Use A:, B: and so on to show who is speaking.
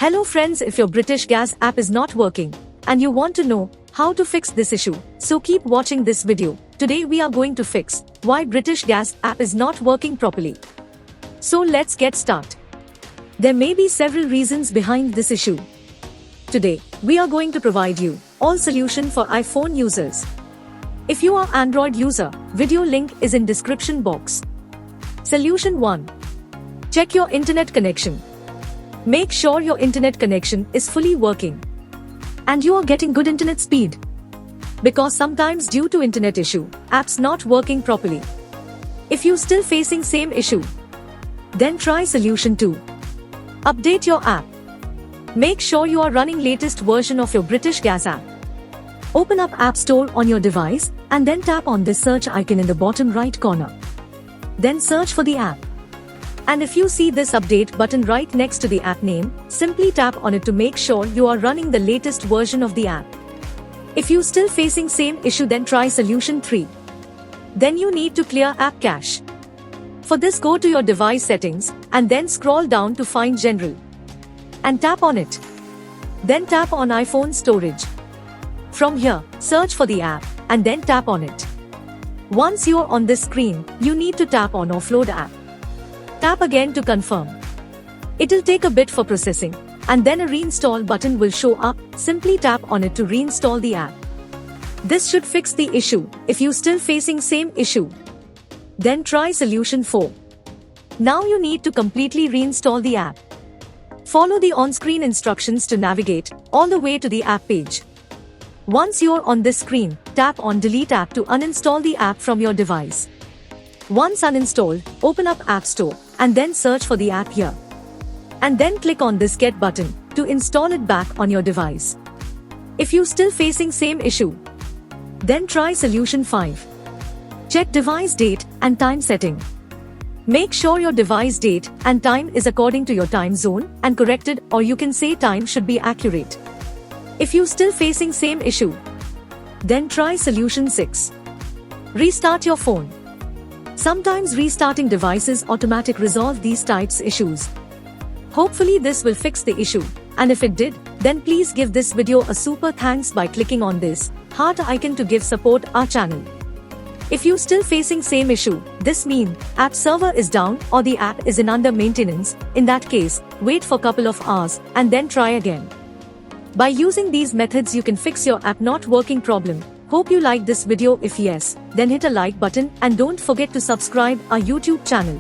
A: Hello friends, if your British Gas app is not working and you want to know how to fix this issue, so keep watching this video. Today we are going to fix why British Gas app is not working properly. So let's get started. There may be several reasons behind this issue. Today, we are going to provide you all solution for iPhone users. If you are Android user, video link is in description box. Solution 1. Check your internet connection. Make sure your internet connection is fully working and you are getting good internet speed. Because sometimes due to internet issue, apps not working properly. If you still facing same issue, then try solution 2. Update your app. Make sure you are running latest version of your British Gas app. Open up App Store on your device and then tap on this search icon in the bottom right corner. Then search for the app. And if you see this update button right next to the app name, simply tap on it to make sure you are running the latest version of the app. If you still facing same issue, then try solution 3. Then you need to clear app cache. For this, go to your device settings and then scroll down to find General and tap on it. Then tap on iPhone storage. From here, search for the app and then tap on it. Once you're on this screen, you need to tap on Offload app. Tap again to confirm. It'll take a bit for processing and then a reinstall button will show up. Simply tap on it to reinstall the app. This should fix the issue. If you still facing same issue, then try solution 4. Now you need to completely reinstall the app. Follow the on-screen instructions to navigate all the way to the app page. Once you're on this screen, tap on Delete app to uninstall the app from your device. Once uninstalled, open up App Store and then search for the app here. And then click on this Get button to install it back on your device. If you still facing same issue, then try solution 5. Check device date and time setting. Make sure your device date and time is according to your time zone and corrected, or you can say time should be accurate. If you still facing same issue, then try solution 6. Restart your phone. Sometimes restarting devices automatically resolve these types issues. Hopefully this will fix the issue, and if it did, then please give this video a super thanks by clicking on this heart icon to give support our channel. If you still facing same issue, this mean app server is down or the app is in under maintenance. In that case, wait for couple of hours and then try again. By using these methods you can fix your app not working problem. Hope you liked this video. If yes, then hit a like button and don't forget to subscribe our YouTube channel.